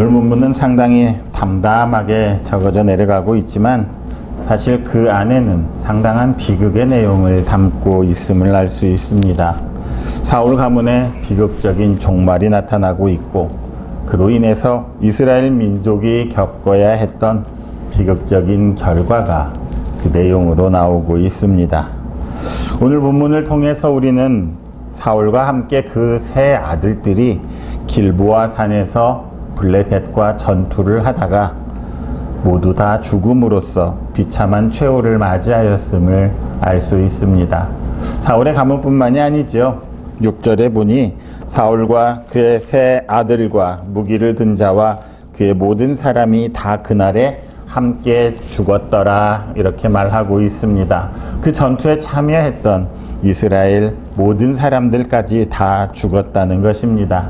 오늘 본문은 상당히 담담하게 적어져 내려가고 있지만 사실 그 안에는 상당한 비극의 내용을 담고 있음을 알 수 있습니다. 사울 가문의 비극적인 종말이 나타나고 있고 그로 인해서 이스라엘 민족이 겪어야 했던 비극적인 결과가 그 내용으로 나오고 있습니다. 오늘 본문을 통해서 우리는 사울과 함께 그 세 아들들이 길보아 산에서 블레셋과 전투를 하다가 모두 다 죽음으로써 비참한 최후를 맞이하였음을 알 수 있습니다. 사울의 가문뿐만이 아니죠. 6절에 보니 사울과 그의 세 아들과 무기를 든 자와 그의 모든 사람이 다 그날에 함께 죽었더라 이렇게 말하고 있습니다. 그 전투에 참여했던 이스라엘 모든 사람들까지 다 죽었다는 것입니다.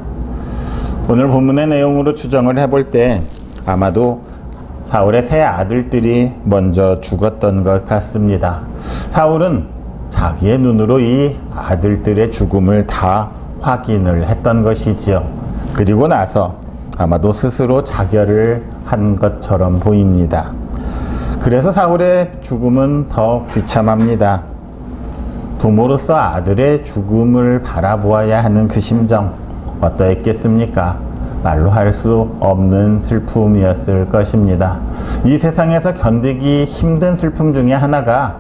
오늘 본문의 내용으로 추정을 해볼 때 아마도 사울의 세 아들들이 먼저 죽었던 것 같습니다. 사울은 자기의 눈으로 이 아들들의 죽음을 다 확인을 했던 것이지요. 그리고 나서 아마도 스스로 자결을 한 것처럼 보입니다. 그래서 사울의 죽음은 더 비참합니다. 부모로서 아들의 죽음을 바라보아야 하는 그 심정 어떠했겠습니까? 말로 할 수 없는 슬픔이었을 것입니다. 이 세상에서 견디기 힘든 슬픔 중에 하나가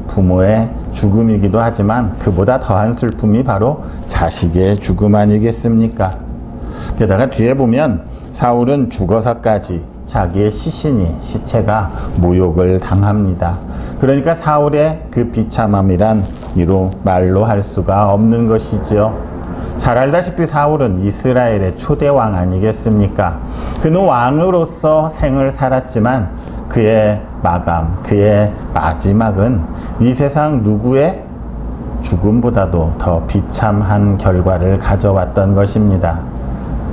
부모의 죽음이기도 하지만 그보다 더한 슬픔이 바로 자식의 죽음 아니겠습니까? 게다가 뒤에 보면 사울은 죽어서까지 자기의 시체가 모욕을 당합니다. 그러니까 사울의 그 비참함이란 이로 말로 할 수가 없는 것이지요. 잘 알다시피 사울은 이스라엘의 초대왕 아니겠습니까? 그는 왕으로서 생을 살았지만 그의 마감, 그의 마지막은 이 세상 누구의 죽음보다도 더 비참한 결과를 가져왔던 것입니다.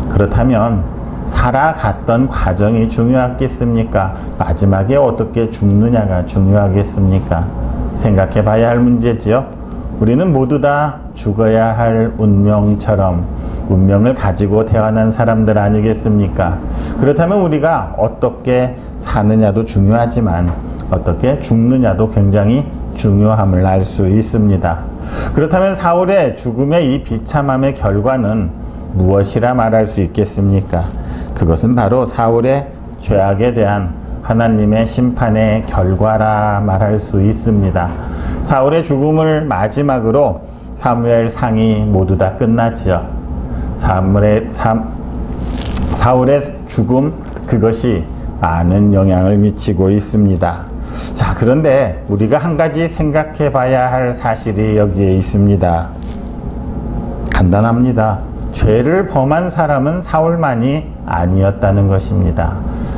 그렇다면 살아갔던 과정이 중요하겠습니까? 마지막에 어떻게 죽느냐가 중요하겠습니까? 생각해 봐야 할 문제지요. 우리는 모두 다 죽어야 할 운명처럼 운명을 가지고 태어난 사람들 아니겠습니까? 그렇다면 우리가 어떻게 사느냐도 중요하지만 어떻게 죽느냐도 굉장히 중요함을 알 수 있습니다. 그렇다면 사울의 죽음의 이 비참함의 결과는 무엇이라 말할 수 있겠습니까? 그것은 바로 사울의 죄악에 대한 하나님의 심판의 결과라 말할 수 있습니다. 사울의 죽음을 마지막으로 사무엘상이 모두 다 끝나지요. 사울의 죽음 그것이 많은 영향을 미치고 있습니다. 자, 그런데 우리가 한 가지 생각해 봐야 할 사실이 여기에 있습니다. 간단합니다. 죄를 범한 사람은 사울만이 아니었다는 것입니다.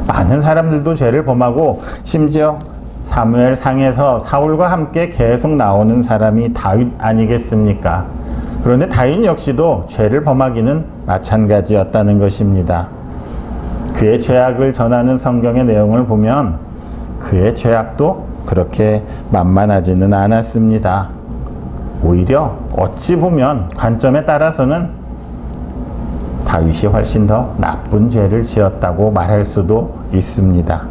많은 사람들도 죄를 범하고 심지어 사무엘상에서 사울과 함께 계속 나오는 사람이 다윗 아니겠습니까? 그런데 다윗 역시도 죄를 범하기는 마찬가지였다는 것입니다. 그의 죄악을 전하는 성경의 내용을 보면 그의 죄악도 그렇게 만만하지는 않았습니다. 오히려 어찌 보면 관점에 따라서는 다윗이 훨씬 더 나쁜 죄를 지었다고 말할 수도 있습니다.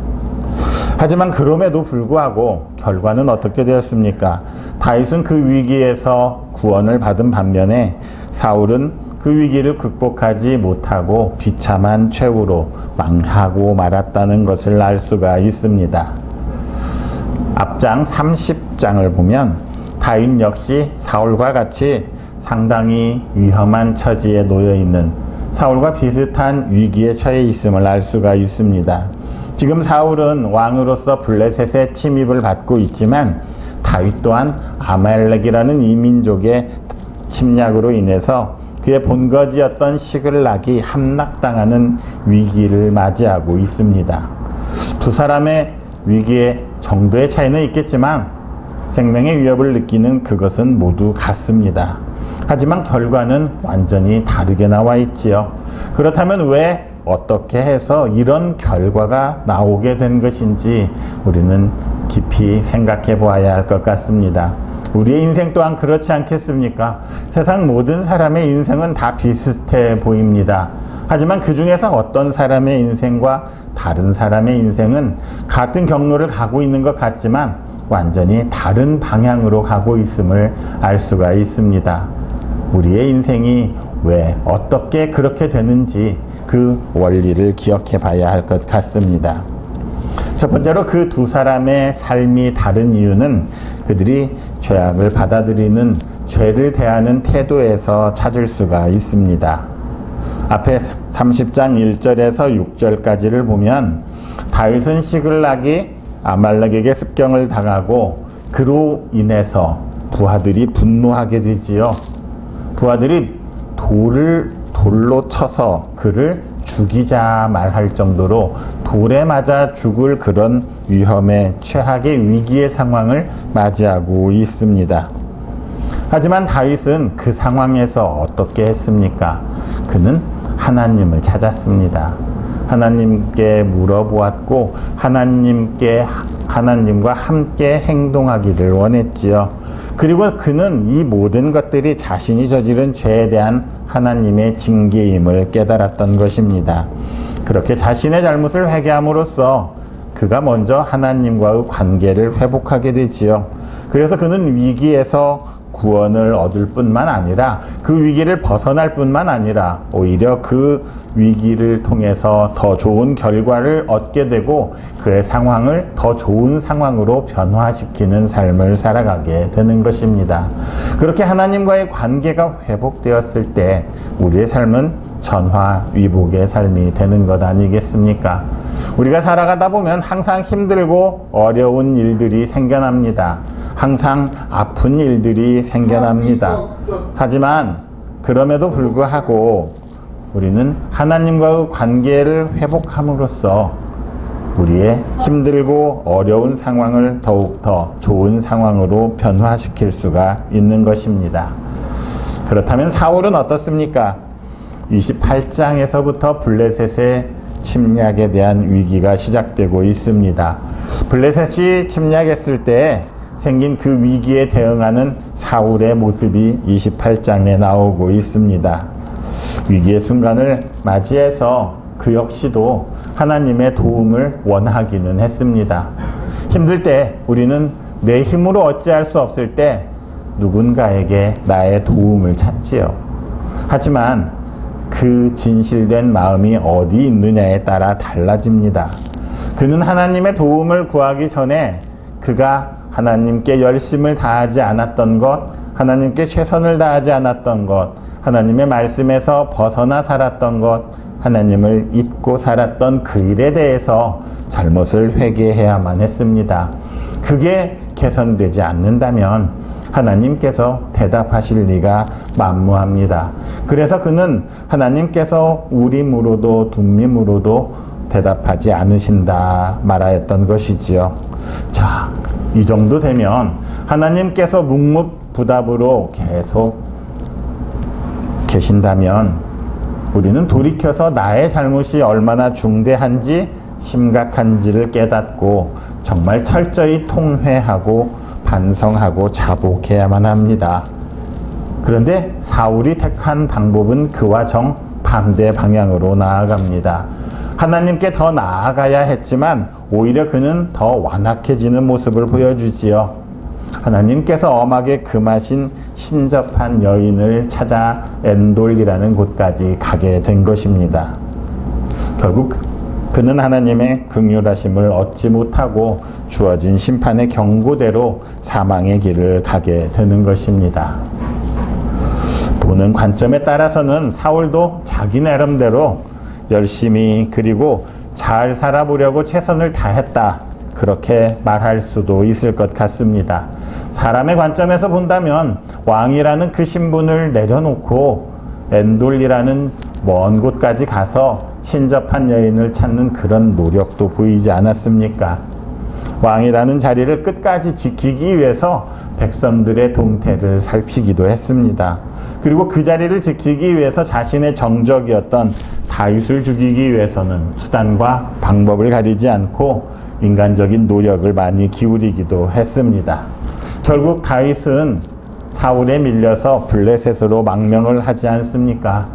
하지만 그럼에도 불구하고 결과는 어떻게 되었습니까? 다윗은 그 위기에서 구원을 받은 반면에 사울은 그 위기를 극복하지 못하고 비참한 최후로 망하고 말았다는 것을 알 수가 있습니다. 앞장 30장을 보면 다윗 역시 사울과 같이 상당히 위험한 처지에 놓여 있는 사울과 비슷한 위기에 처해 있음을 알 수가 있습니다. 지금 사울은 왕으로서 블레셋의 침입을 받고 있지만 다윗 또한 아말렉이라는 이민족의 침략으로 인해서 그의 본거지였던 시글락이 함락당하는 위기를 맞이하고 있습니다. 두 사람의 위기의 정도의 차이는 있겠지만 생명의 위협을 느끼는 그것은 모두 같습니다. 하지만 결과는 완전히 다르게 나와 있지요. 그렇다면 왜 어떻게 해서 이런 결과가 나오게 된 것인지 우리는 깊이 생각해 보아야 할 것 같습니다. 우리의 인생 또한 그렇지 않겠습니까? 세상 모든 사람의 인생은 다 비슷해 보입니다. 하지만 그 중에서 어떤 사람의 인생과 다른 사람의 인생은 같은 경로를 가고 있는 것 같지만 완전히 다른 방향으로 가고 있음을 알 수가 있습니다. 우리의 인생이 왜 어떻게 그렇게 되는지 그 원리를 기억해 봐야 할 것 같습니다. 첫 번째로 그 두 사람의 삶이 다른 이유는 그들이 죄악을 받아들이는 죄를 대하는 태도에서 찾을 수가 있습니다. 앞에 30장 1절에서 6절까지를 보면 다윗은 시글락이 아말렉에게 습경을 당하고 그로 인해서 부하들이 분노하게 되지요. 부하들이 돌로 쳐서 그를 죽이자 말할 정도로 돌에 맞아 죽을 그런 위험의 최악의 위기의 상황을 맞이하고 있습니다. 하지만 다윗은 그 상황에서 어떻게 했습니까? 그는 하나님을 찾았습니다. 하나님께 물어보았고 하나님과 함께 행동하기를 원했지요. 그리고 그는 이 모든 것들이 자신이 저지른 죄에 대한 하나님의 징계임을 깨달았던 것입니다. 그렇게 자신의 잘못을 회개함으로써 그가 먼저 하나님과의 관계를 회복하게 되지요. 그래서 그는 위기에서 구원을 얻을 뿐만 아니라 그 위기를 벗어날 뿐만 아니라 오히려 그 위기를 통해서 더 좋은 결과를 얻게 되고 그의 상황을 더 좋은 상황으로 변화시키는 삶을 살아가게 되는 것입니다. 그렇게 하나님과의 관계가 회복되었을 때 우리의 삶은 전화위복의 삶이 되는 것 아니겠습니까? 우리가 살아가다 보면 항상 힘들고 어려운 일들이 생겨납니다. 항상 아픈 일들이 생겨납니다. 하지만 그럼에도 불구하고 우리는 하나님과의 관계를 회복함으로써 우리의 힘들고 어려운 상황을 더욱더 좋은 상황으로 변화시킬 수가 있는 것입니다. 그렇다면 사울은 어떻습니까? 28장에서부터 블레셋의 침략에 대한 위기가 시작되고 있습니다. 블레셋이 침략했을 때 생긴 그 위기에 대응하는 사울의 모습이 28장에 나오고 있습니다. 위기의 순간을 맞이해서 그 역시도 하나님의 도움을 원하기는 했습니다. 힘들 때 우리는 내 힘으로 어찌할 수 없을 때 누군가에게 나의 도움을 찾지요. 하지만 그 진실된 마음이 어디 있느냐에 따라 달라집니다. 그는 하나님의 도움을 구하기 전에 그가 하나님께 열심을 다하지 않았던 것, 하나님께 최선을 다하지 않았던 것, 하나님의 말씀에서 벗어나 살았던 것, 하나님을 잊고 살았던 그 일에 대해서 잘못을 회개해야만 했습니다. 그게 개선되지 않는다면 하나님께서 대답하실 리가 만무합니다. 그래서 그는 하나님께서 우림으로도 둠밈으로도 대답하지 않으신다 말하였던 것이지요. 자, 이 정도 되면 하나님께서 묵묵부답으로 계속 계신다면 우리는 돌이켜서 나의 잘못이 얼마나 중대한지 심각한지를 깨닫고 정말 철저히 통회하고 반성하고 자복해야만 합니다. 그런데 사울이 택한 방법은 그와 정반대 방향으로 나아갑니다. 하나님께 더 나아가야 했지만 오히려 그는 더 완악해지는 모습을 보여주지요. 하나님께서 엄하게 금하신 신접한 여인을 찾아 엔돌이라는 곳까지 가게 된 것입니다. 결국 그는 하나님의 긍휼하심을 얻지 못하고 주어진 심판의 경고대로 사망의 길을 가게 되는 것입니다. 보는 관점에 따라서는 사울도 자기 나름대로 열심히 그리고 잘 살아보려고 최선을 다했다, 그렇게 말할 수도 있을 것 같습니다. 사람의 관점에서 본다면 왕이라는 그 신분을 내려놓고 엔돌이라는 먼 곳까지 가서 신접한 여인을 찾는 그런 노력도 보이지 않았습니까? 왕이라는 자리를 끝까지 지키기 위해서 백성들의 동태를 살피기도 했습니다. 그리고 그 자리를 지키기 위해서 자신의 정적이었던 다윗을 죽이기 위해서는 수단과 방법을 가리지 않고 인간적인 노력을 많이 기울이기도 했습니다. 결국 다윗은 사울에 밀려서 블레셋으로 망명을 하지 않습니까?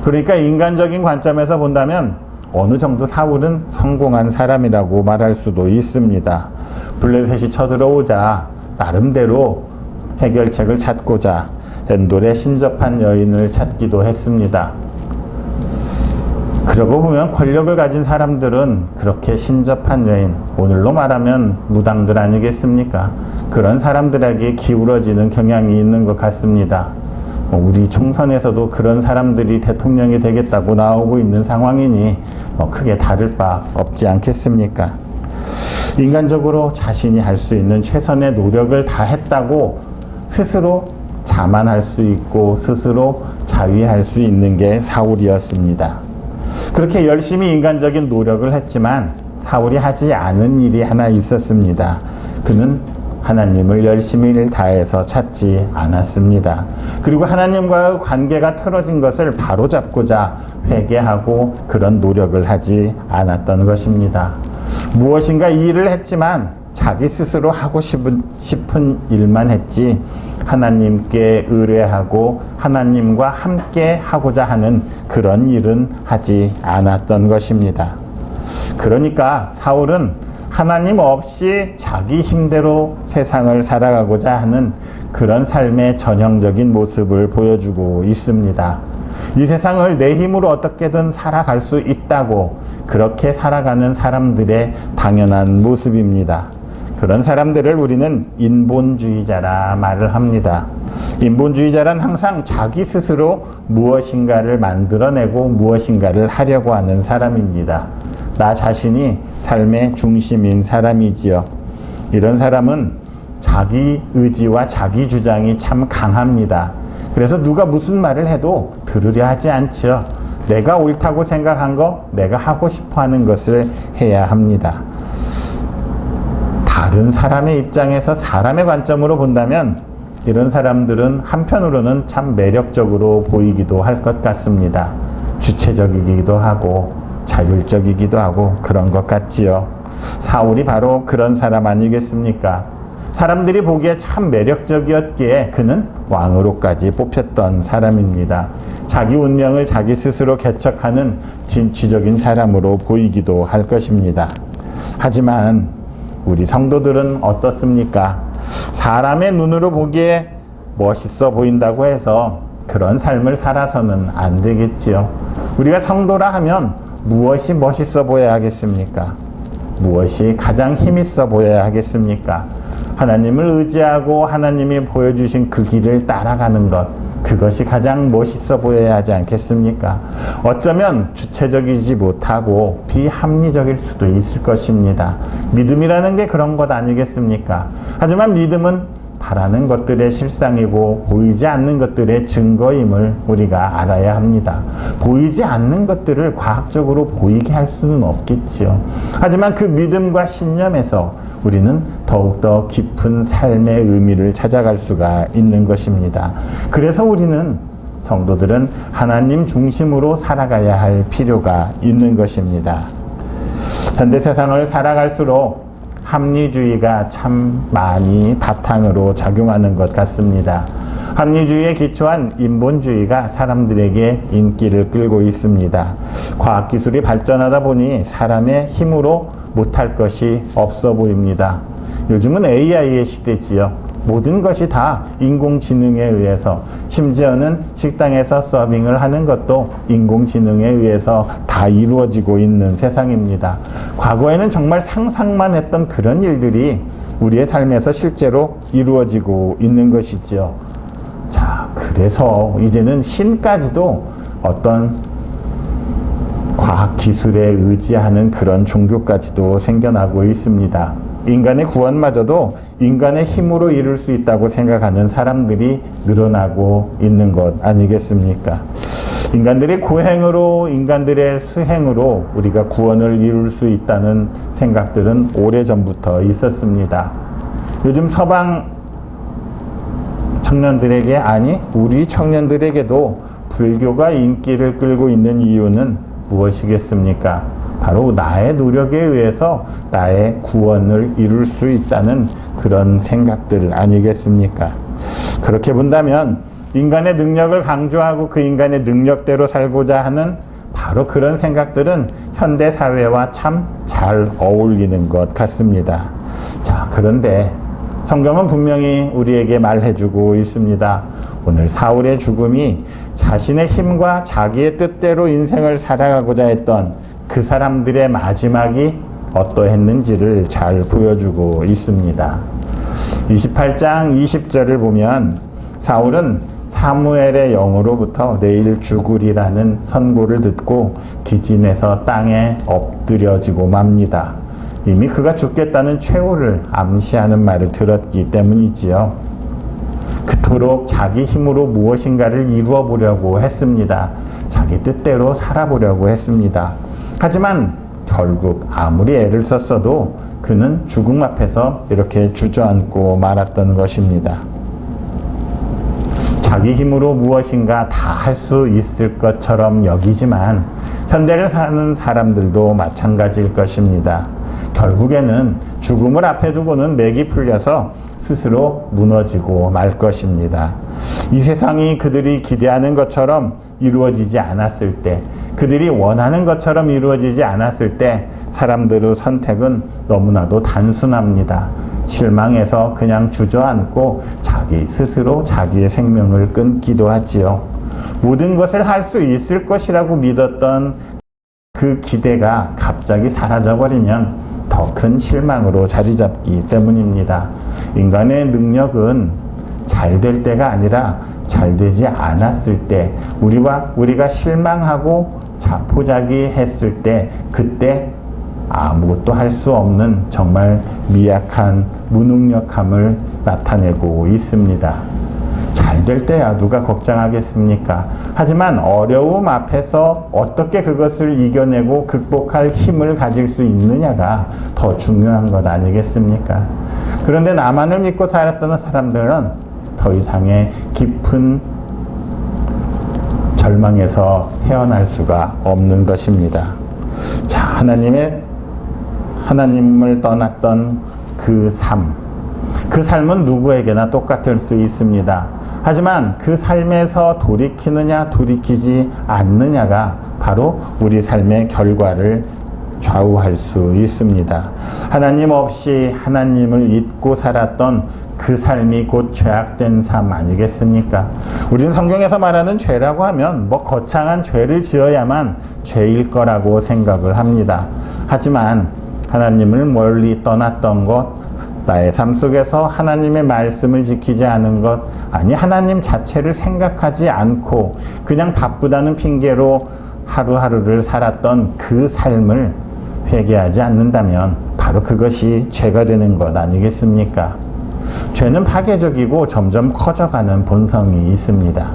그러니까 인간적인 관점에서 본다면 어느 정도 사울은 성공한 사람이라고 말할 수도 있습니다. 블레셋이 쳐들어오자 나름대로 해결책을 찾고자 엔돌에 신접한 여인을 찾기도 했습니다. 그러고 보면 권력을 가진 사람들은 그렇게 신접한 여인, 오늘로 말하면 무당들 아니겠습니까? 그런 사람들에게 기울어지는 경향이 있는 것 같습니다. 우리 총선에서도 그런 사람들이 대통령이 되겠다고 나오고 있는 상황이니 크게 다를 바 없지 않겠습니까? 인간적으로 자신이 할 수 있는 최선의 노력을 다했다고 스스로 자만할 수 있고 스스로 자위할 수 있는 게 사울이었습니다. 그렇게 열심히 인간적인 노력을 했지만 사울이 하지 않은 일이 하나 있었습니다. 그는 하나님을 열심히 다해서 찾지 않았습니다. 그리고 하나님과의 관계가 틀어진 것을 바로잡고자 회개하고 그런 노력을 하지 않았던 것입니다. 무엇인가 일을 했지만 자기 스스로 하고 싶은 일만 했지 하나님께 의뢰하고 하나님과 함께 하고자 하는 그런 일은 하지 않았던 것입니다. 그러니까 사울은 하나님 없이 자기 힘대로 세상을 살아가고자 하는 그런 삶의 전형적인 모습을 보여주고 있습니다. 이 세상을 내 힘으로 어떻게든 살아갈 수 있다고 그렇게 살아가는 사람들의 당연한 모습입니다. 그런 사람들을 우리는 인본주의자라 말을 합니다. 인본주의자란 항상 자기 스스로 무엇인가를 만들어내고 무엇인가를 하려고 하는 사람입니다. 나 자신이 삶의 중심인 사람이지요. 이런 사람은 자기 의지와 자기 주장이 참 강합니다. 그래서 누가 무슨 말을 해도 들으려 하지 않죠. 내가 옳다고 생각한 거, 내가 하고 싶어 하는 것을 해야 합니다. 다른 사람의 입장에서 사람의 관점으로 본다면 이런 사람들은 한편으로는 참 매력적으로 보이기도 할 것 같습니다. 주체적이기도 하고 자율적이기도 하고 그런 것 같지요. 사울이 바로 그런 사람 아니겠습니까? 사람들이 보기에 참 매력적이었기에 그는 왕으로까지 뽑혔던 사람입니다. 자기 운명을 자기 스스로 개척하는 진취적인 사람으로 보이기도 할 것입니다. 하지만 우리 성도들은 어떻습니까? 사람의 눈으로 보기에 멋있어 보인다고 해서 그런 삶을 살아서는 안 되겠지요. 우리가 성도라 하면 무엇이 멋있어 보여야 하겠습니까? 무엇이 가장 힘있어 보여야 하겠습니까? 하나님을 의지하고 하나님이 보여주신 그 길을 따라가는 것, 그것이 가장 멋있어 보여야 하지 않겠습니까? 어쩌면 주체적이지 못하고 비합리적일 수도 있을 것입니다. 믿음이라는 게 그런 것 아니겠습니까? 하지만 믿음은 바라는 것들의 실상이고 보이지 않는 것들의 증거임을 우리가 알아야 합니다. 보이지 않는 것들을 과학적으로 보이게 할 수는 없겠지요. 하지만 그 믿음과 신념에서 우리는 더욱더 깊은 삶의 의미를 찾아갈 수가 있는 것입니다. 그래서 우리는 성도들은 하나님 중심으로 살아가야 할 필요가 있는 것입니다. 현대 세상을 살아갈수록 합리주의가 참 많이 바탕으로 작용하는 것 같습니다. 합리주의에 기초한 인본주의가 사람들에게 인기를 끌고 있습니다. 과학기술이 발전하다 보니 사람의 힘으로 못할 것이 없어 보입니다. 요즘은 AI의 시대지요. 모든 것이 다 인공지능에 의해서, 심지어는 식당에서 서빙을 하는 것도 인공지능에 의해서 다 이루어지고 있는 세상입니다. 과거에는 정말 상상만 했던 그런 일들이 우리의 삶에서 실제로 이루어지고 있는 것이지요. 자, 그래서 이제는 신까지도 어떤 과학기술에 의지하는 그런 종교까지도 생겨나고 있습니다. 인간의 구원마저도 인간의 힘으로 이룰 수 있다고 생각하는 사람들이 늘어나고 있는 것 아니겠습니까? 인간들의 고행으로, 인간들의 수행으로 우리가 구원을 이룰 수 있다는 생각들은 오래전부터 있었습니다. 요즘 서방 청년들에게, 아니 우리 청년들에게도 불교가 인기를 끌고 있는 이유는 무엇이겠습니까? 바로 나의 노력에 의해서 나의 구원을 이룰 수 있다는 그런 생각들 아니겠습니까? 그렇게 본다면 인간의 능력을 강조하고 그 인간의 능력대로 살고자 하는 바로 그런 생각들은 현대 사회와 참 잘 어울리는 것 같습니다. 자, 그런데 성경은 분명히 우리에게 말해주고 있습니다. 오늘 사울의 죽음이 자신의 힘과 자기의 뜻대로 인생을 살아가고자 했던 그 사람들의 마지막이 어떠했는지를 잘 보여주고 있습니다. 28장 20절을 보면 사울은 사무엘의 영으로부터 내일 죽으리라는 선고를 듣고 기진해서 땅에 엎드려지고 맙니다. 이미 그가 죽겠다는 최후를 암시하는 말을 들었기 때문이지요. 그토록 자기 힘으로 무엇인가를 이루어 보려고 했습니다. 자기 뜻대로 살아보려고 했습니다. 하지만 결국 아무리 애를 썼어도 그는 죽음 앞에서 이렇게 주저앉고 말았던 것입니다. 자기 힘으로 무엇인가 다 할 수 있을 것처럼 여기지만 현대를 사는 사람들도 마찬가지일 것입니다. 결국에는 죽음을 앞에 두고는 맥이 풀려서 스스로 무너지고 말 것입니다. 이 세상이 그들이 기대하는 것처럼 이루어지지 않았을 때, 그들이 원하는 것처럼 이루어지지 않았을 때 사람들의 선택은 너무나도 단순합니다. 실망해서 그냥 주저앉고 자기 스스로 자기의 생명을 끊기도 하지요. 모든 것을 할 수 있을 것이라고 믿었던 그 기대가 갑자기 사라져버리면 더 큰 실망으로 자리 잡기 때문입니다. 인간의 능력은 잘 될 때가 아니라 잘 되지 않았을 때, 우리가 실망하고 자포자기했을 때, 그때 아무것도 할 수 없는 정말 미약한 무능력함을 나타내고 있습니다. 잘 될 때야 누가 걱정하겠습니까? 하지만 어려움 앞에서 어떻게 그것을 이겨내고 극복할 힘을 가질 수 있느냐가 더 중요한 것 아니겠습니까? 그런데 나만을 믿고 살았던 사람들은 더 이상의 깊은 절망에서 헤어날 수가 없는 것입니다. 자, 하나님을 떠났던 그 삶은 누구에게나 똑같을 수 있습니다. 하지만 그 삶에서 돌이키느냐 돌이키지 않느냐가 바로 우리 삶의 결과를 좌우할 수 있습니다. 하나님 없이 하나님을 잊고 살았던 그 삶이 곧 죄악된 삶 아니겠습니까? 우리는 성경에서 말하는 죄라고 하면 거창한 죄를 지어야만 죄일 거라고 생각을 합니다. 하지만 하나님을 멀리 떠났던 것, 나의 삶 속에서 하나님의 말씀을 지키지 않은 것, 아니 하나님 자체를 생각하지 않고 그냥 바쁘다는 핑계로 하루하루를 살았던 그 삶을 회개하지 않는다면 바로 그것이 죄가 되는 것 아니겠습니까? 죄는 파괴적이고 점점 커져가는 본성이 있습니다.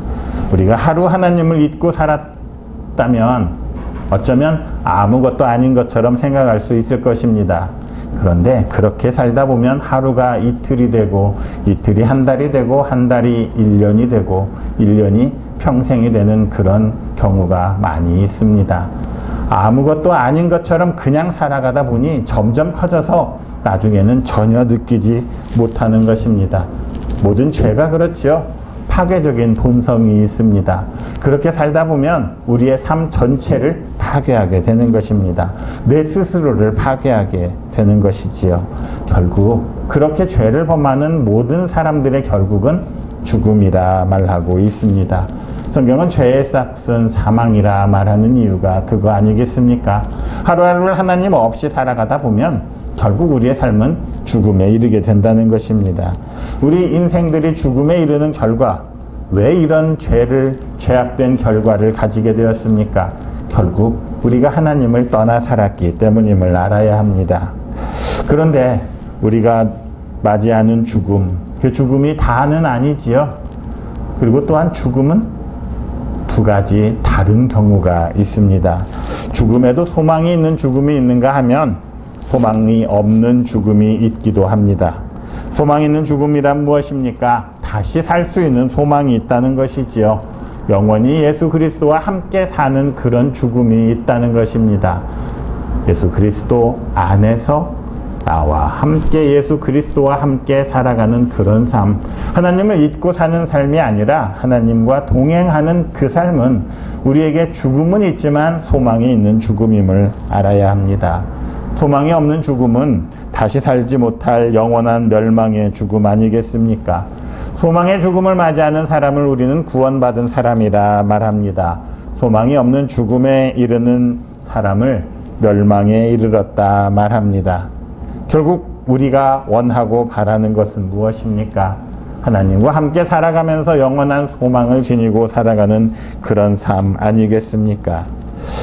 우리가 하루 하나님을 잊고 살았다면 어쩌면 아무것도 아닌 것처럼 생각할 수 있을 것입니다. 그런데 그렇게 살다 보면 하루가 이틀이 되고, 이틀이 한 달이 되고, 한 달이 1년이 되고, 1년이 평생이 되는 그런 경우가 많이 있습니다. 아무것도 아닌 것처럼 그냥 살아가다 보니 점점 커져서 나중에는 전혀 느끼지 못하는 것입니다. 모든 죄가 그렇지요. 파괴적인 본성이 있습니다. 그렇게 살다 보면 우리의 삶 전체를 파괴하게 되는 것입니다. 내 스스로를 파괴하게 되는 것이지요. 결국 그렇게 죄를 범하는 모든 사람들의 결국은 죽음이라 말하고 있습니다. 성경은 죄의 싹은 사망이라 말하는 이유가 그거 아니겠습니까? 하루하루를 하나님 없이 살아가다 보면 결국 우리의 삶은 죽음에 이르게 된다는 것입니다. 우리 인생들이 죽음에 이르는 결과, 왜 이런 죄악된 결과를 가지게 되었습니까? 결국 우리가 하나님을 떠나 살았기 때문임을 알아야 합니다. 그런데 우리가 맞이하는 죽음, 그 죽음이 다는 아니지요. 그리고 또한 죽음은 두 가지 다른 경우가 있습니다. 죽음에도 소망이 있는 죽음이 있는가 하면 소망이 없는 죽음이 있기도 합니다. 소망 있는 죽음이란 무엇입니까? 다시 살 수 있는 소망이 있다는 것이지요. 영원히 예수 그리스도와 함께 사는 그런 죽음이 있다는 것입니다. 예수 그리스도 안에서 나와 함께 예수 그리스도와 함께 살아가는 그런 삶, 하나님을 잊고 사는 삶이 아니라 하나님과 동행하는 그 삶은 우리에게 죽음은 있지만 소망이 있는 죽음임을 알아야 합니다. 소망이 없는 죽음은 다시 살지 못할 영원한 멸망의 죽음 아니겠습니까? 소망의 죽음을 맞이하는 사람을 우리는 구원받은 사람이라 말합니다. 소망이 없는 죽음에 이르는 사람을 멸망에 이르렀다 말합니다. 결국 우리가 원하고 바라는 것은 무엇입니까? 하나님과 함께 살아가면서 영원한 소망을 지니고 살아가는 그런 삶 아니겠습니까?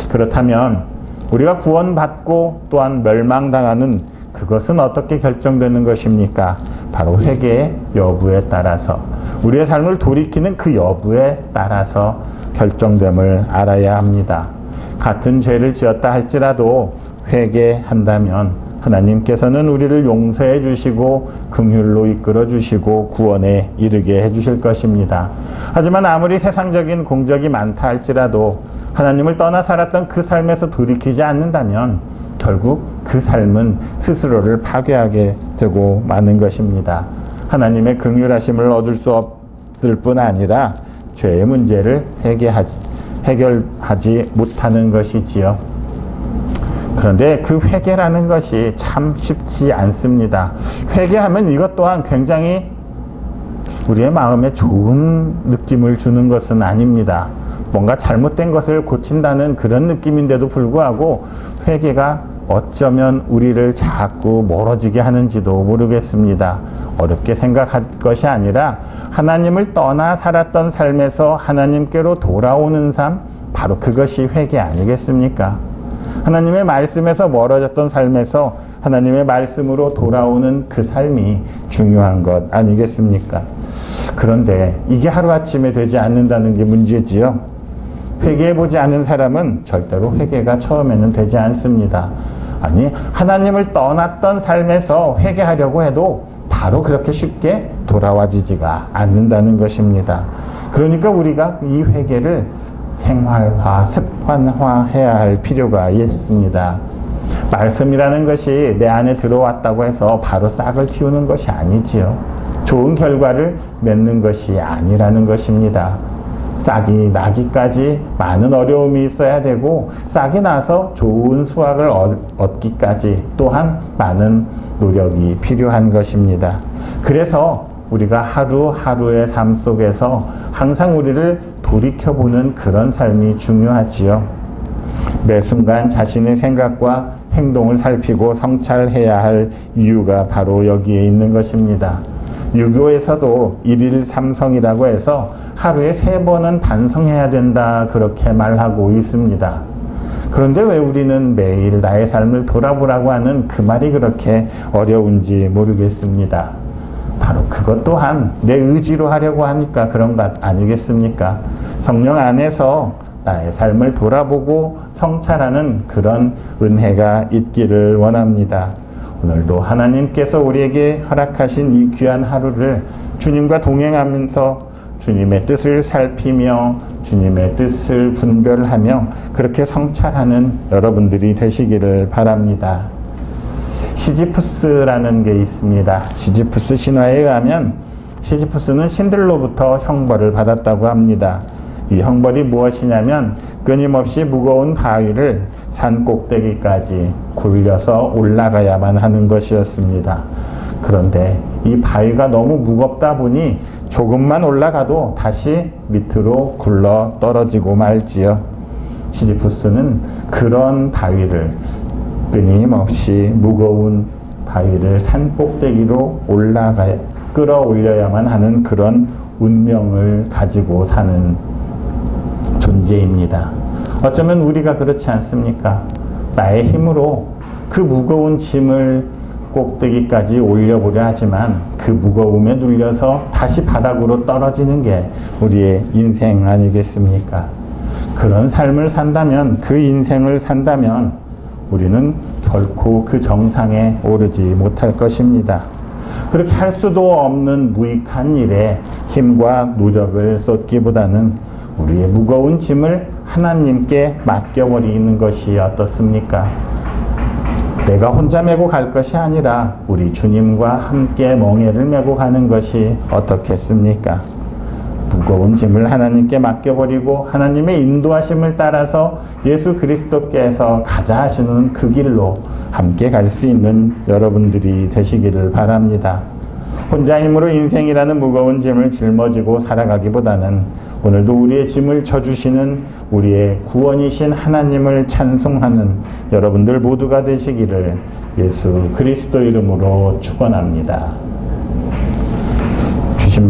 그렇다면 우리가 구원받고 또한 멸망당하는 그것은 어떻게 결정되는 것입니까? 바로 회개의 여부에 따라서, 우리의 삶을 돌이키는 그 여부에 따라서 결정됨을 알아야 합니다. 같은 죄를 지었다 할지라도 회개한다면 하나님께서는 우리를 용서해 주시고 긍휼로 이끌어 주시고 구원에 이르게 해 주실 것입니다. 하지만 아무리 세상적인 공적이 많다 할지라도 하나님을 떠나 살았던 그 삶에서 돌이키지 않는다면 결국 그 삶은 스스로를 파괴하게 되고 마는 것입니다. 하나님의 긍휼하심을 얻을 수 없을 뿐 아니라 죄의 문제를 해결하지 못하는 것이지요. 그런데 그 회개라는 것이 참 쉽지 않습니다. 회개하면 이것 또한 굉장히 우리의 마음에 좋은 느낌을 주는 것은 아닙니다. 뭔가 잘못된 것을 고친다는 그런 느낌인데도 불구하고 회개가 어쩌면 우리를 자꾸 멀어지게 하는지도 모르겠습니다. 어렵게 생각할 것이 아니라 하나님을 떠나 살았던 삶에서 하나님께로 돌아오는 삶, 바로 그것이 회개 아니겠습니까? 하나님의 말씀에서 멀어졌던 삶에서 하나님의 말씀으로 돌아오는 그 삶이 중요한 것 아니겠습니까? 그런데 이게 하루아침에 되지 않는다는 게 문제지요. 회개해보지 않은 사람은 절대로 회개가 처음에는 되지 않습니다. 아니, 하나님을 떠났던 삶에서 회개하려고 해도 바로 그렇게 쉽게 돌아와지지가 않는다는 것입니다. 그러니까 우리가 이 회개를 생활화, 습관화해야 할 필요가 있습니다. 말씀이라는 것이 내 안에 들어왔다고 해서 바로 싹을 틔우는 것이 아니지요. 좋은 결과를 맺는 것이 아니라는 것입니다. 싹이 나기까지 많은 어려움이 있어야 되고, 싹이 나서 좋은 수확을 얻기까지 또한 많은 노력이 필요한 것입니다. 그래서 우리가 하루하루의 삶 속에서 항상 우리를 돌이켜보는 그런 삶이 중요하지요. 매 순간 자신의 생각과 행동을 살피고 성찰해야 할 이유가 바로 여기에 있는 것입니다. 유교에서도 일일 삼성이라고 해서 하루에 3번은 반성해야 된다, 그렇게 말하고 있습니다. 그런데 왜 우리는 매일 나의 삶을 돌아보라고 하는 그 말이 그렇게 어려운지 모르겠습니다. 바로 그것 또한 내 의지로 하려고 하니까 그런 것 아니겠습니까? 성령 안에서 나의 삶을 돌아보고 성찰하는 그런 은혜가 있기를 원합니다. 오늘도 하나님께서 우리에게 허락하신 이 귀한 하루를 주님과 동행하면서 주님의 뜻을 살피며 주님의 뜻을 분별하며 그렇게 성찰하는 여러분들이 되시기를 바랍니다. 시지프스라는 게 있습니다. 시지프스 신화에 의하면 시지프스는 신들로부터 형벌을 받았다고 합니다. 이 형벌이 무엇이냐면 끊임없이 무거운 바위를 산 꼭대기까지 굴려서 올라가야만 하는 것이었습니다. 그런데 이 바위가 너무 무겁다 보니 조금만 올라가도 다시 밑으로 굴러 떨어지고 말지요. 시지프스는 그런 바위를, 끊임없이 무거운 바위를 산 꼭대기로 끌어올려야만 하는 그런 운명을 가지고 사는 존재입니다. 어쩌면 우리가 그렇지 않습니까? 나의 힘으로 그 무거운 짐을 꼭대기까지 올려보려 하지만 그 무거움에 눌려서 다시 바닥으로 떨어지는 게 우리의 인생 아니겠습니까? 그런 삶을 산다면, 그 인생을 산다면 우리는 결코 그 정상에 오르지 못할 것입니다. 그렇게 할 수도 없는 무익한 일에 힘과 노력을 쏟기보다는 우리의 무거운 짐을 하나님께 맡겨버리는 것이 어떻습니까? 내가 혼자 메고 갈 것이 아니라 우리 주님과 함께 멍에를 메고 가는 것이 어떻겠습니까? 무거운 짐을 하나님께 맡겨버리고 하나님의 인도하심을 따라서 예수 그리스도께서 가자 하시는 그 길로 함께 갈 수 있는 여러분들이 되시기를 바랍니다. 혼자 힘으로 인생이라는 무거운 짐을 짊어지고 살아가기보다는 오늘도 우리의 짐을 져주시는 우리의 구원이신 하나님을 찬송하는 여러분들 모두가 되시기를 예수 그리스도 이름으로 축원합니다. 주신 말씀